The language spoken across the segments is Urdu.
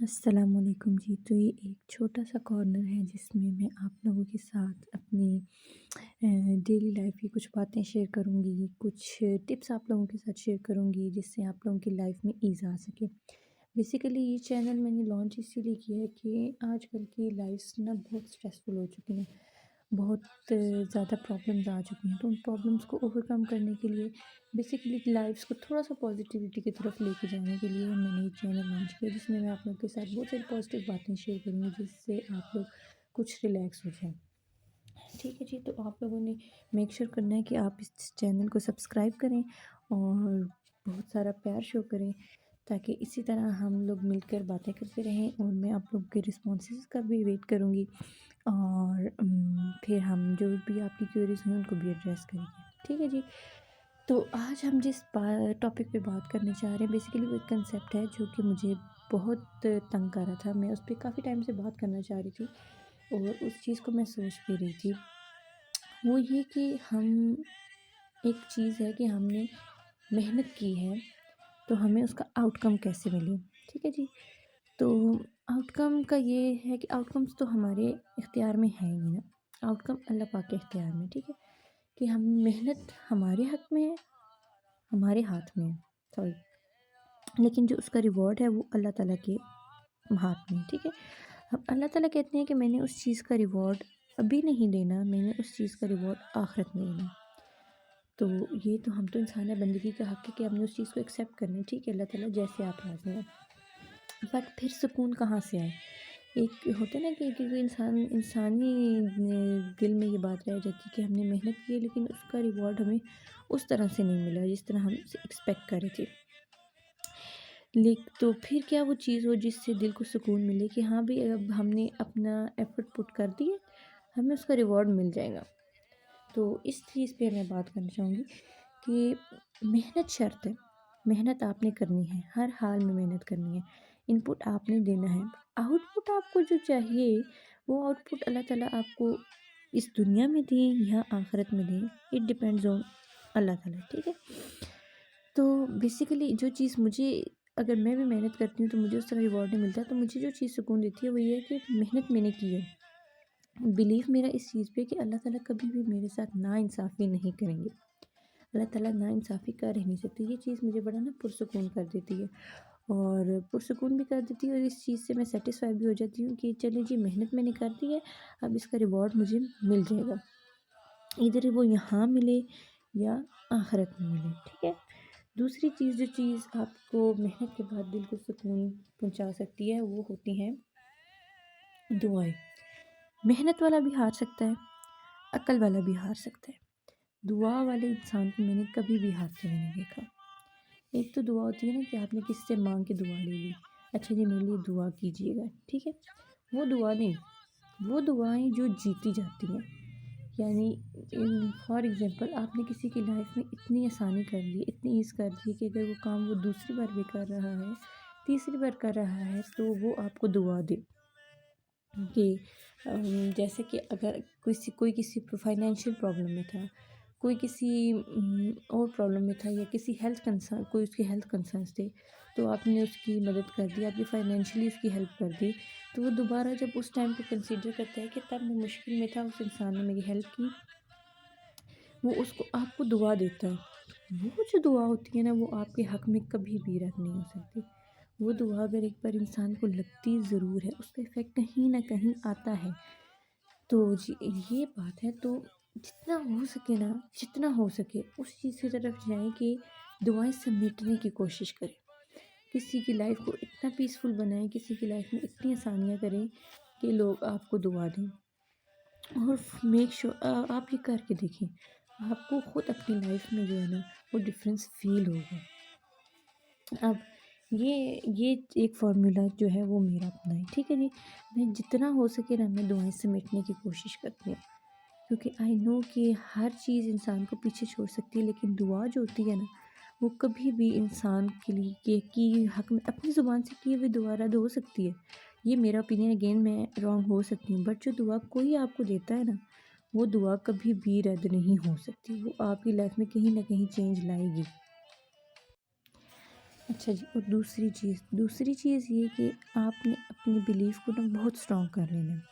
السلام علیکم جی، تو یہ ایک چھوٹا سا کارنر ہے جس میں میں آپ لوگوں کے ساتھ اپنی ڈیلی لائف کی کچھ باتیں شیئر کروں گی، کچھ ٹپس آپ لوگوں کے ساتھ شیئر کروں گی جس سے آپ لوگوں کی لائف میں ایز آ سکے۔ بیسیکلی یہ چینل میں نے لانچ اسی لیے کیا ہے کہ آج کل کی لائفس نا بہت اسٹریسفل ہو چکی ہیں، بہت زیادہ پرابلمز آ چکی ہیں، تو ان پرابلمس کو اوور کم کرنے کے لیے بیسیکلی لائفس کو تھوڑا سا پازیٹیوٹی کی طرف لے کے جانے کے لیے میں نے یہ چینل لانچ کیا، جس میں میں آپ لوگوں کے ساتھ بہت ساری پازیٹیو باتیں شیئر کروں گی جس سے آپ لوگ کچھ ریلیکس ہو جائیں۔ ٹھیک ہے جی، تو آپ لوگوں نے میک شیئر کرنا ہے کہ آپ اس چینل کو سبسکرائب کریں اور بہت سارا پیار شو کریں، تاکہ اسی طرح ہم لوگ مل کر باتیں کرتے رہیں، اور میں آپ لوگ کے رسپانسز کا بھی ویٹ کروں گی، اور پھر ہم جو بھی آپ کی کیوریز ہیں ان کو بھی ایڈریس کریں گے۔ ٹھیک ہے جی، تو آج ہم جس ٹاپک پہ بات کرنے چاہ رہے ہیں بیسیکلی وہ ایک کنسیپٹ ہے جو کہ مجھے بہت تنگ کر رہا تھا، میں اس پہ کافی ٹائم سے بات کرنا چاہ رہی تھی اور اس چیز کو میں سوچ بھی رہی تھی۔ وہ یہ کہ ہم ایک چیز ہے کہ ہم نے محنت کی ہے تو ہمیں اس کا آؤٹ کم کیسے ملے۔ ٹھیک ہے جی، تو آؤٹ کم کا یہ ہے کہ آؤٹ کمس تو ہمارے اختیار میں ہے ہی نا، آؤٹ کم اللہ پاک کے اختیار میں۔ ٹھیک ہے کہ ہم محنت ہمارے حق میں ہے، ہمارے ہاتھ میں ہے، سوری، لیکن جو اس کا ریوارڈ ہے وہ اللہ تعالیٰ کے ہاتھ میں ہے۔ ٹھیک ہے، اب اللہ تعالیٰ کہتے ہیں کہ میں نے اس چیز کا ریوارڈ ابھی نہیں دینا، میں نے اس چیز کا ریوارڈ آخرت میں دینا۔ تو یہ تو ہم تو انسان ہے، بندگی کا حق ہے کہ ہم نے اس چیز کو ایکسیپٹ کرنا ہے۔ ٹھیک ہے، اللہ تعالیٰ جیسے آپ راضی ہیں، بٹ پھر سکون کہاں سے آئے؟ ایک ہوتا ہے نا کہ انسانی دل میں یہ بات رہ جاتی ہے کہ ہم نے محنت کی ہے لیکن اس کا ریوارڈ ہمیں اس طرح سے نہیں ملا جس طرح ہم اسے ایکسپیکٹ کر رہے تھے۔ تو پھر کیا وہ چیز ہو جس سے دل کو سکون ملے کہ ہاں بھی اب ہم نے اپنا ایفرٹ پٹ کر دی ہے، ہمیں اس کا ریوارڈ مل جائے گا۔ تو اس چیز پہ میں بات کرنا چاہوں گی کہ محنت شرط ہے، محنت آپ نے کرنی ہے، ہر حال میں محنت کرنی ہے، ان پٹ آپ نے دینا ہے، آؤٹ پٹ آپ کو جو چاہیے وہ آؤٹ پٹ اللہ تعالیٰ آپ کو اس دنیا میں دیں یا آخرت میں دیں، اٹ ڈپینڈز آن اللہ تعالیٰ۔ ٹھیک ہے، تو بیسیکلی جو چیز مجھے، اگر میں بھی محنت کرتی ہوں تو مجھے اس طرح ریوارڈ نہیں ملتا، تو مجھے جو چیز سکون دیتی ہے وہ یہ ہے کہ محنت میں نے کی ہے۔ بلیو میرا اس چیز پہ کہ اللہ تعالیٰ کبھی بھی میرے ساتھ ناانصافی نہیں کریں گے، اللہ تعالیٰ ناانصافی کر ہی نہیں سکتی۔ یہ چیز مجھے بڑا نا پرسکون کر دیتی ہے، اور پرسکون بھی کر دیتی ہے، اور اس چیز سے میں سیٹسفائی بھی ہو جاتی ہوں کہ چلیں جی محنت میں نے کر دی ہے، اب اس کا ریوارڈ مجھے مل جائے گا، ادھر وہ یہاں ملے یا آخرت میں ملے۔ ٹھیک ہے، دوسری چیز جو چیز آپ کو محنت کے بعد دل کو سکون پہنچا سکتی ہے وہ ہوتی ہیں دعائیں۔ محنت والا بھی ہار سکتا ہے، عقل والا بھی ہار سکتا ہے، دعا والے انسان کو میں نے کبھی بھی ہارتے ہوئے نہیں دیکھا۔ ایک تو دعا ہوتی ہے نا کہ آپ نے کس سے مانگ کے دعا لے لی، اچھا جی میرے لیے دعا کیجیے گا، ٹھیک ہے، وہ دعا نہیں، وہ دعائیں جو جیتی جاتی ہیں۔ یعنی فار ایگزامپل آپ نے کسی کی لائف میں اتنی آسانی کر دی، اتنی ایز کر دی کہ اگر وہ کام وہ دوسری بار بھی کر رہا ہے، تیسری بار کر رہا ہے تو وہ آپ کو دعا دے کہ جیسے کہ اگر کوئی کسی فائنینشیل پرابلم میں تھا، کوئی کسی اور پرابلم میں تھا، یا کسی ہیلتھ کنسرن، کوئی اس کے ہیلتھ کنسرنس تھے تو آپ نے اس کی مدد کر دی، آپ کی فائنینشلی اس کی ہیلپ کر دی، تو وہ دوبارہ جب اس ٹائم پہ کنسیڈر کرتا ہے کہ تب میں مشکل میں تھا، اس انسان نے میری ہیلپ کی، وہ اس کو آپ کو دعا دیتا ہے۔ وہ جو دعا ہوتی ہے نا وہ آپ کے حق میں کبھی بھی رد نہیں ہو سکتی۔ وہ دعا اگر ایک بار انسان کو لگتی ضرور ہے، اس کا ایفیکٹ کہیں نہ کہیں آتا ہے۔ تو جی یہ بات ہے، تو جتنا ہو سکے نا، جتنا ہو سکے اس چیز کی طرف جائیں کہ دعائیں سمیٹنے کی کوشش کریں، کسی کی لائف کو اتنا پیسفل بنائیں، کسی کی لائف میں اتنی آسانیاں کریں کہ لوگ آپ کو دعا دیں، اور میک شور آپ یہ کر کے دیکھیں، آپ کو خود اپنی لائف میں جو ہے نا وہ ڈفرینس فیل ہوگا۔ اب یہ ایک فارمولا جو ہے وہ میرا اپنا ہے، ٹھیک ہے جی، میں جتنا ہو سکے نا میں دعائیں سمیٹنے کی کوشش کرتی ہوں، کیونکہ آئی نو کہ ہر چیز انسان کو پیچھے چھوڑ سکتی ہے، لیکن دعا جو ہوتی ہے نا وہ کبھی بھی انسان کے لیے کی حق میں اپنی زبان سے کی ہوئی دعا رد ہو سکتی ہے، یہ میرا اوپینین، اگین میں رانگ ہو سکتی ہوں، بٹ جو دعا کوئی آپ کو دیتا ہے نا وہ دعا کبھی بھی رد نہیں ہو سکتی، وہ آپ کی لائف میں کہیں نہ کہیں چینج لائے گی۔ اچھا جی، اور دوسری چیز یہ کہ آپ نے اپنی بیلیف کو نا بہت اسٹرانگ کر لینا ہے۔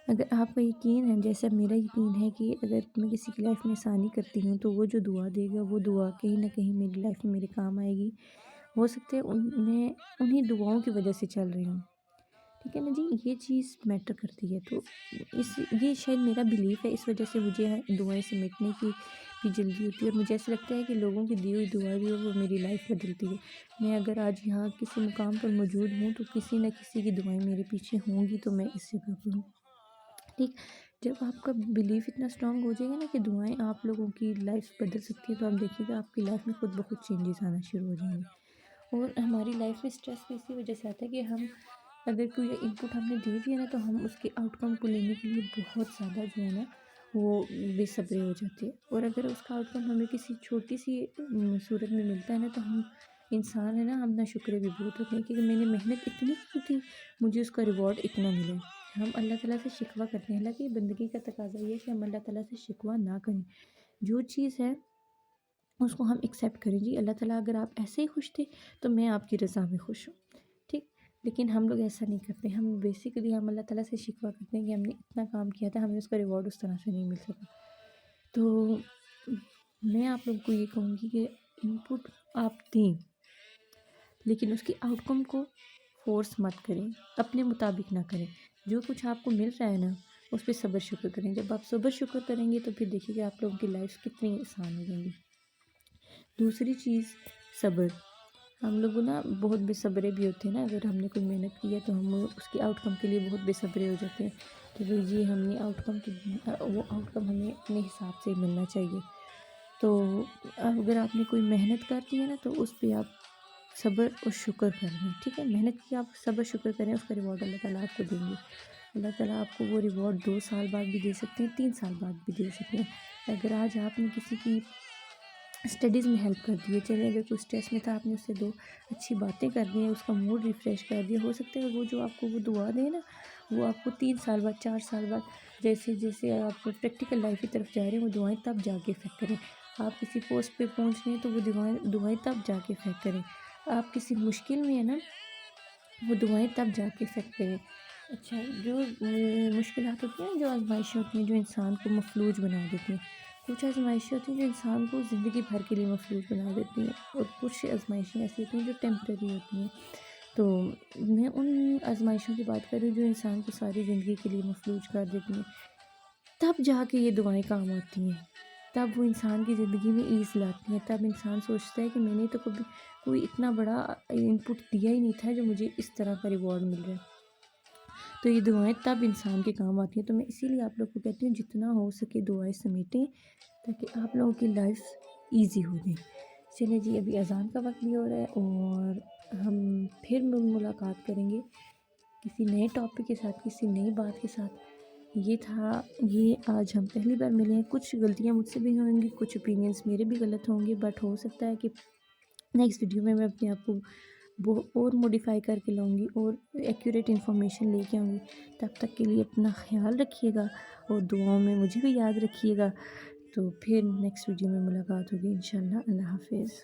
اگر آپ کا یقین ہے، جیسا میرا یقین ہے کہ اگر میں کسی کی لائف میں آسانی کرتی ہوں تو وہ جو دعا دے گا وہ دعا کہیں نہ کہیں میری لائف میں میرے کام آئے گی۔ ہو سکتا ہے میں انہیں دعاؤں کی وجہ سے چل رہی ہوں، ٹھیک ہے نا جی، یہ چیز میٹر کرتی ہے۔ تو یہ شاید میرا بیلیف ہے، اس وجہ سے مجھے دعائیں سمیٹنے کی بھی جلدی ہوتی ہے، اور مجھے ایسا لگتا ہے کہ لوگوں کی دی ہوئی دعا بھی وہ میری لائف بدلتی ہے۔ میں اگر آج یہاں کسی مقام پر موجود ہوں تو کسی نہ کسی کی دعائیں میرے پیچھے ہوں گی، تو میں اس جگہ پہ ہوں، ٹھیک۔ جب آپ کا بیلیف اتنا اسٹرانگ ہو جائے گا نا کہ دعائیں آپ لوگوں کی لائف بدل سکتی ہے، تو آپ دیکھیے گا آپ کی لائف میں خود بخود چینجز آنا شروع ہو جائیں گے۔ اور ہماری لائف میں اسٹریس بھی اسی وجہ سے آتا ہے کہ ہم اگر کوئی ان پٹ ہم نے دے دیا نا، تو ہم اس کے آؤٹ کم کو لینے کے لیے بہت زیادہ جو ہے نا وہ بے صبرے ہو جاتے ہیں، اور اگر اس کا آؤٹ کم ہمیں کسی چھوٹی سی صورت میں ملتا ہے نا، تو ہم انسان ہے نا، ہم نہ شکرے بھی بہت ہوتے ہیں کہ میں نے محنت اتنی کی تھی، مجھے اس کا ریوارڈ اتنا ملے۔ ہم اللہ تعالیٰ سے شکوہ کرتے ہیں، حالانکہ بندگی کا تقاضا یہ ہے کہ ہم اللہ تعالیٰ سے شکوہ نہ کریں، جو چیز ہے اس کو ہم ایکسیپٹ کریں۔ جی اللہ تعالیٰ اگر آپ ایسے ہی خوش تھے تو میں آپ کی رضا میں خوش ہوں، ٹھیک۔ لیکن ہم لوگ ایسا نہیں کرتے، ہم بیسیکلی ہم اللہ تعالیٰ سے شکوہ کرتے ہیں کہ ہم نے اتنا کام کیا تھا، ہمیں اس کا ریوارڈ اس طرح سے نہیں مل سکا۔ تو میں آپ لوگ کو یہ کہوں گی کہ ان پٹ آپ دیں، لیکن اس کی آؤٹ کم کو فورس مت کریں، اپنے مطابق نہ کریں۔ جو کچھ آپ کو مل رہا ہے نا، اس پہ صبر شکر کریں۔ جب آپ صبر شکر کریں گے تو پھر دیکھیے گا آپ لوگوں کی لائف کتنی آسان ہو جائیں گی۔ دوسری چیز صبر۔ ہم لوگ نا بہت بے صبرے بھی ہوتے ہیں نا، اگر ہم نے کوئی محنت کی ہے تو ہم اس کے آؤٹ کم کے لیے بہت بے صبرے ہو جاتے ہیں کہ بھئی جی ہم نے آؤٹ کم وہ آؤٹ کم ہمیں اپنے حساب سے ملنا چاہیے۔ تو اگر آپ نے کوئی محنت کرتی ہے نا، تو اس پہ آپ صبر اور شکر کریں، ٹھیک ہے۔ محنت کی آپ صبر شکر کریں، اس کا ریوارڈ اللہ تعالیٰ آپ کو دیں گے۔ اللہ تعالیٰ آپ کو وہ ریوارڈ 2 سال بعد بھی دے سکتے ہیں، 3 سال بعد بھی دے سکتے ہیں۔ اگر آج آپ نے کسی کی اسٹڈیز میں ہیلپ کر دی ہے، چلے اگر کوئی اسٹریس میں تھا، آپ نے اس سے 2 اچھی باتیں کر دی ہیں، اس کا موڈ ریفریش کر دیا، ہو سکتا ہے وہ جو آپ کو وہ دعا دے نا، وہ آپ کو 3 سال بعد 4 سال بعد جیسے جیسے آپ پریکٹیکل لائف کی طرف جا رہے ہیں، وہ دعائیں تب جا کے افیکٹ کریں۔ آپ کسی پوسٹ پہ پہنچ رہے ہیں تو وہ دعائیں تب جا کے افیکٹ کریں۔ آپ کسی مشکل میں ہیں نا، وہ دعائیں تب جا کے افیکٹ کریں۔ اچھا، جو مشکلات ہوتی ہیں، جو آزمائشیں ہوتی ہیں جو انسان کو مفلوج بنا دیتی ہیں، کچھ آزمائشیں ہوتی ہیں جو انسان کو زندگی بھر کے لیے مفلوج بنا دیتی ہیں، اور کچھ آزمائشیں ایسی ہوتی ہیں جو ٹیمپریری ہوتی ہیں۔ تو میں ان آزمائشوں کی بات کر رہی ہوں جو انسان کو ساری زندگی کے لیے مفلوج کر دیتی ہیں، تب جا کے یہ دعائیں کام آتی ہیں، تب وہ انسان کی زندگی میں ایز لاتی ہیں، تب انسان سوچتا ہے کہ میں نے تو کبھی کوئی اتنا بڑا ان پٹ دیا ہی نہیں تھا جو مجھے اس طرح کا ریوارڈ مل رہا ہے۔ تو یہ دعائیں تب انسان کے کام آتی ہیں۔ تو میں اسی لیے آپ لوگ کو کہتی ہوں جتنا ہو سکے دعائیں سمیٹیں تاکہ آپ لوگوں کی لائف ایزی ہو جائے۔ چلیں جی، ابھی اذان کا وقت بھی ہو رہا ہے، اور ہم پھر ملاقات کریں گے کسی نئے ٹاپک کے ساتھ، کسی نئی بات کے ساتھ۔ یہ آج ہم پہلی بار ملے ہیں، کچھ غلطیاں مجھ سے بھی ہوں گی، کچھ اوپینینس میرے بھی غلط ہوں گے، بٹ ہو سکتا ہے کہ نیکسٹ ویڈیو میں اپنے آپ کو اور موڈیفائی کر کے لاؤں گی اور ایکوریٹ انفارمیشن لے کے آؤں گی۔ تب تک کے لیے اپنا خیال رکھیے گا، اور دعاؤں میں مجھے بھی یاد رکھیے گا۔ تو پھر نیکسٹ ویڈیو میں ملاقات ہوگی انشاءاللہ۔ اللہ حافظ۔